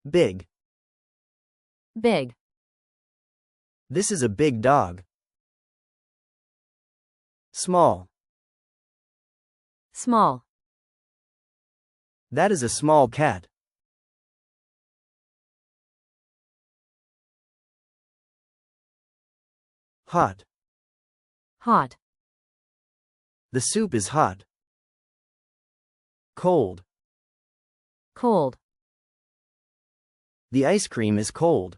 Big. Big. This is a big dog. Small. Small. That is a small cat. Hot. Hot. The soup is hot. Cold. Cold. The ice cream is cold.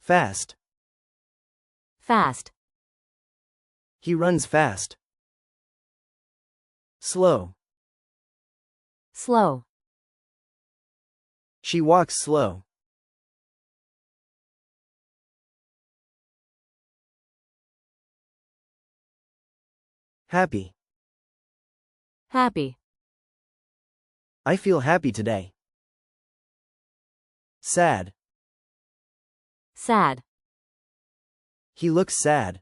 Fast. Fast. He runs fast. Slow. Slow. She walks slow. Happy. Happy. I feel happy today. Sad. Sad. He looks sad.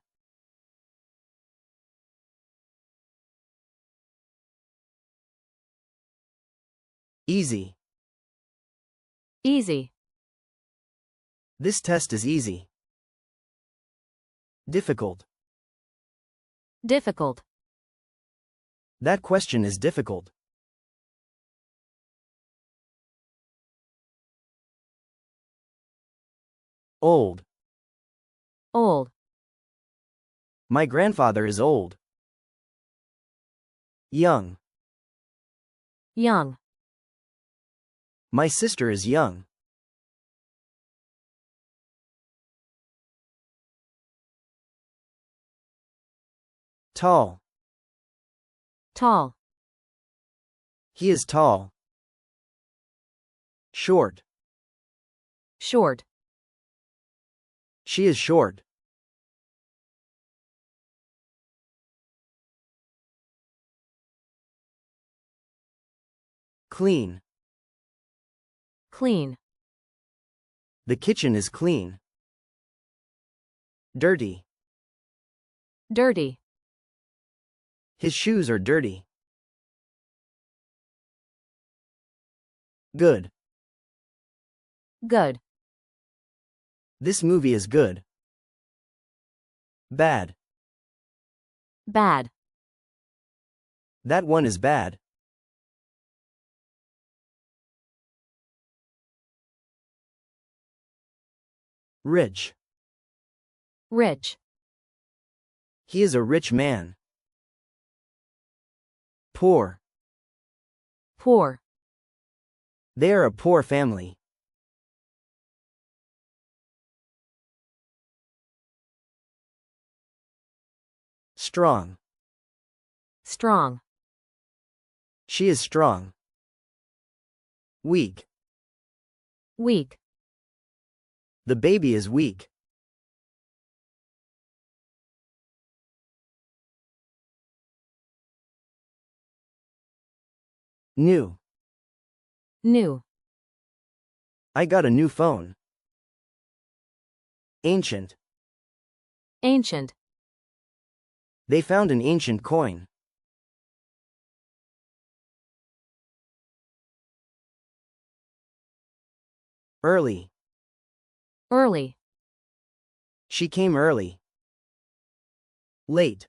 Easy. Easy. This test is easy. Difficult. Difficult. That question is difficult. Old. Old. My grandfather is old. Young. Young. My sister is young. Tall. Tall. He is tall. Short. Short. She is short. Clean. Clean. The kitchen is clean. Dirty. Dirty. His shoes are dirty. Good. Good. This movie is good. Bad. Bad. That one is bad. Rich. Rich. He is a rich man. Poor. Poor. They are a poor family. Strong. Strong. She is strong. Weak. Weak. The baby is weak. New. New. I got a new phone. Ancient. Ancient. They found an ancient coin. Early. Early. She came early. Late.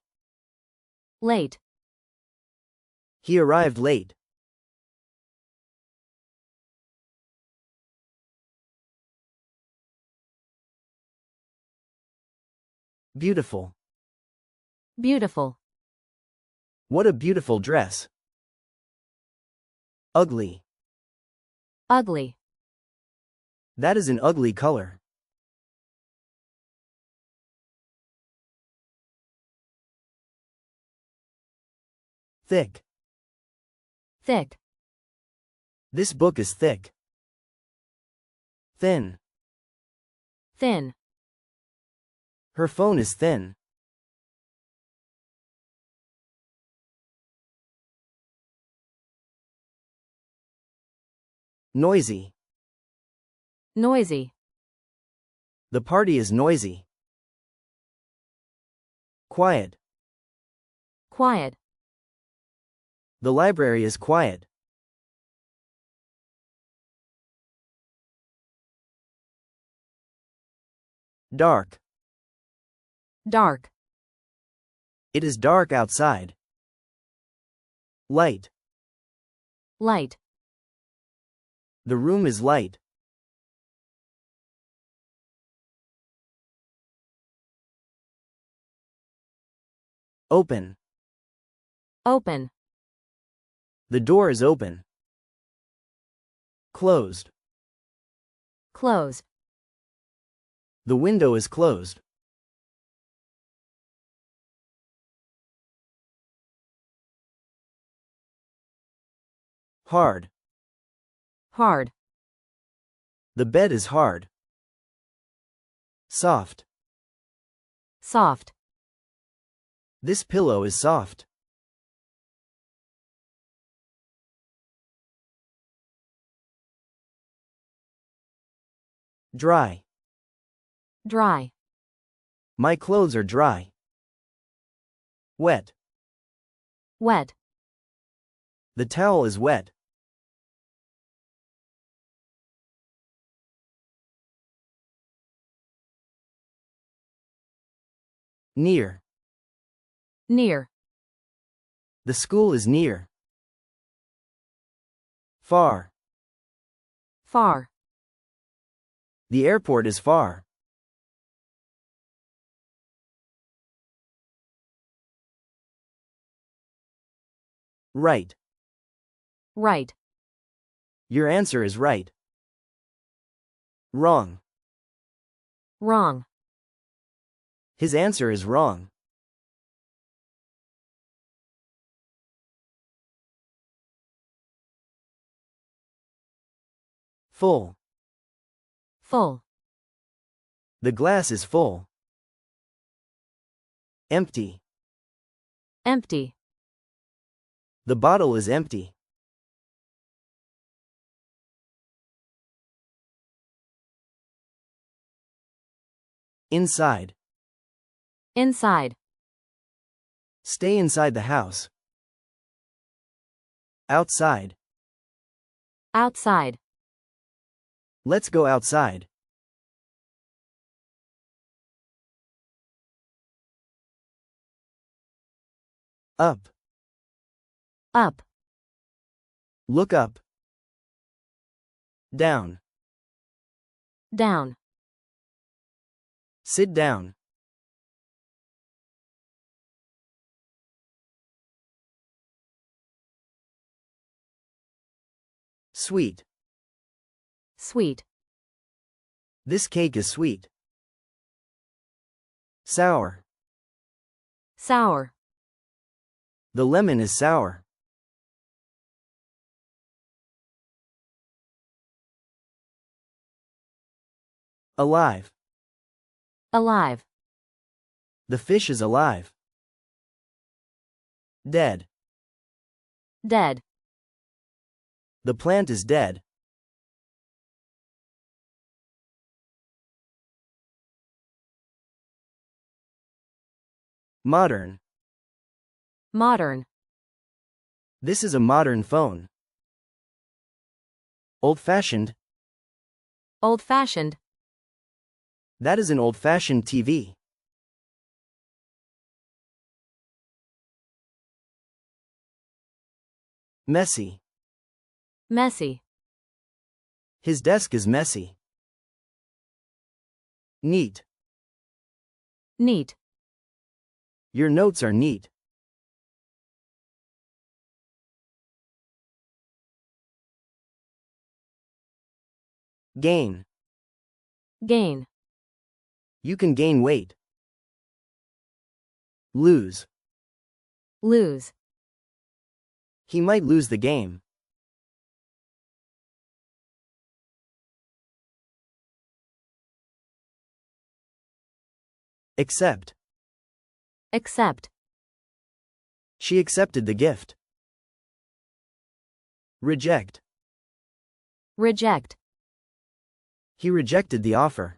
Late. He arrived late. Beautiful. Beautiful. What a beautiful dress. Ugly. Ugly. That is an ugly color. Thick. Thick. This book is thick. Thin. Thin. Her phone is thin. Noisy. Noisy. The party is noisy. Quiet. quiet, The library is quiet. Dark. dark, It is dark outside. Light. light, The room is light. Open. open, The door is open. Closed. close, The window is closed. Hard. hard, The bed is hard. Soft. soft, This pillow is soft. Dry. dry, My clothes are dry. Wet. wet, The towel is wet. Near. near, The school is near. Far. far, The airport is far. Right. right, Your answer is right. Wrong. wrong, His answer is wrong. Full. full, The glass is full. Empty. empty, The bottle is empty. Inside. inside, Stay inside the house. Outside. outside, Let's go outside. Up. up, Look up. Down. down, Sit down. Sweet. sweet, This cake is sweet. Sour. sour, The lemon is sour. Alive. alive, The fish is alive. Dead. dead, The plant is dead. Modern. modern, This is a modern phone. Old-fashioned. old-fashioned, That is an old-fashioned TV. Messy. messy, His desk is messy. Neat. neat, Your notes are neat. Gain. gain, You can gain weight. Lose. lose, He might lose the game. Accept. accept, She accepted the gift. Reject. reject, He rejected the offer.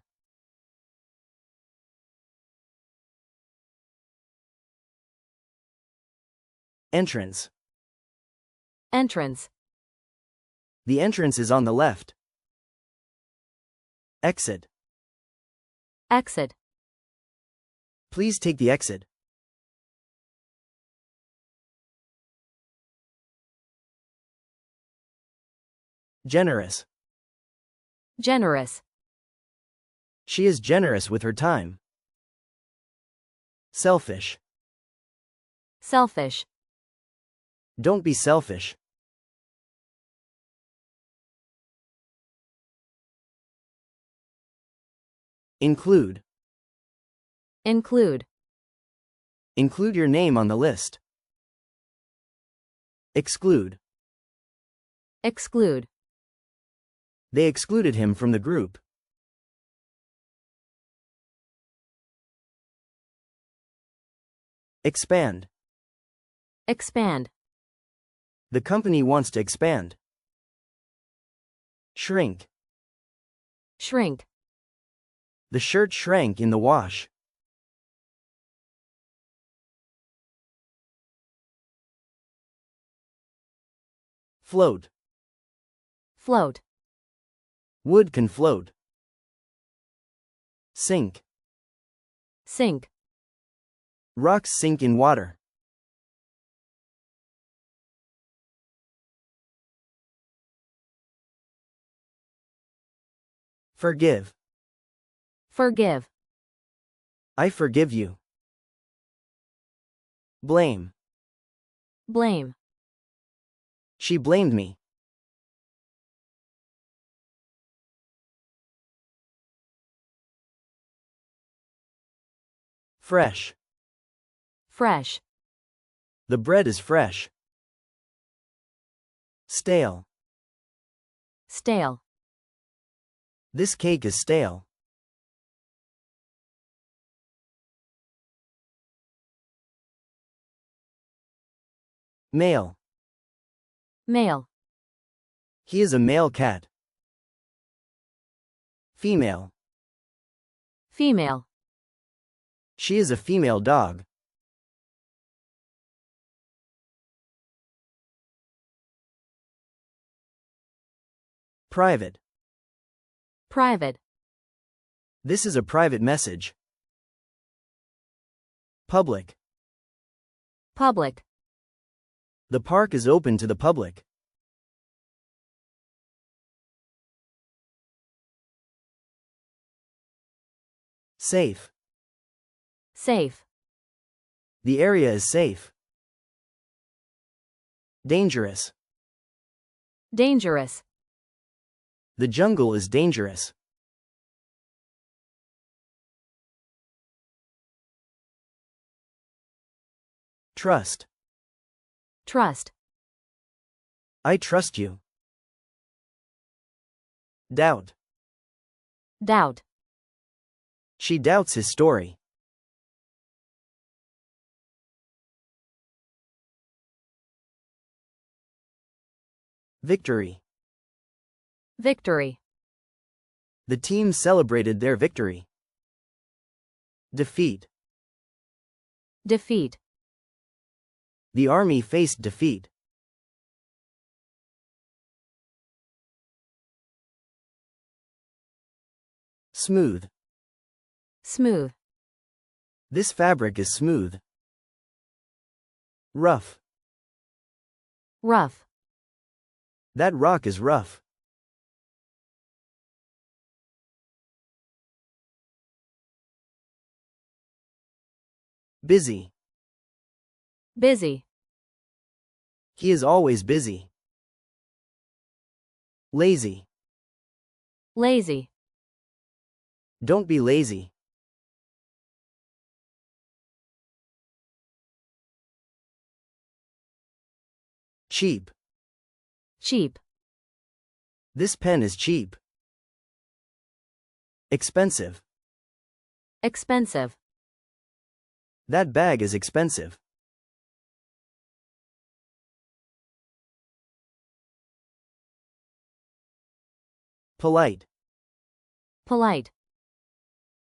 Entrance. Entrance. The entrance is on the left. Exit. Exit. Please take the exit. Generous. Generous. She is generous with her time. Selfish. Selfish. Don't be selfish. Include. Include. Include your name on the list. Exclude. Exclude. They excluded him from the group. Expand. Expand. The company wants to expand. Shrink. Shrink. The shirt shrank in the wash. Float. Float. Wood can float. Sink. Sink. Rocks sink in water. Forgive. Forgive. I forgive you. Blame. Blame. She blamed me. Fresh. Fresh. The bread is fresh. Stale. Stale. This cake is stale. Male. Male. He is a male cat. Female. Female. She is a female dog. Private. Private. This is a private message. Public. Public. The park is open to the public. Safe. Safe. The area is safe. Dangerous. Dangerous. The jungle is dangerous. Trust. Trust. I trust you. Doubt. Doubt. She doubts his story. Victory. Victory. The team celebrated their victory. Defeat. Defeat. The army faced defeat. Smooth. Smooth. This fabric is smooth. Rough. Rough. That rock is rough. Busy. Busy. He is always busy. Lazy. Lazy. Don't be lazy. Cheap. Cheap. This pen is cheap. Expensive. Expensive. That bag is expensive. Polite. Polite.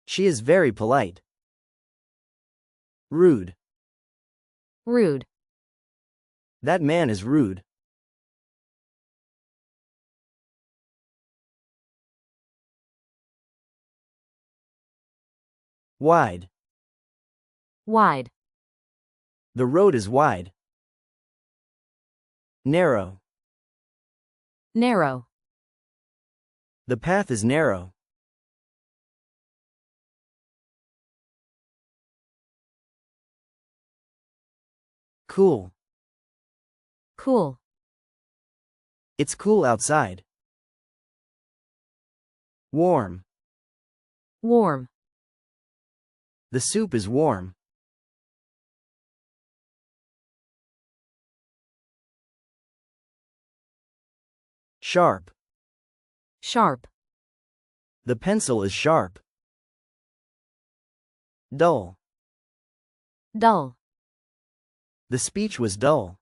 She is very polite. Rude. Rude. That man is rude. Wide. Wide. The road is wide. Narrow. Narrow. The path is narrow. Cool. Cool. It's cool outside. Warm. Warm. The soup is warm. Sharp. Sharp. The pencil is sharp. Dull. Dull. The speech was dull.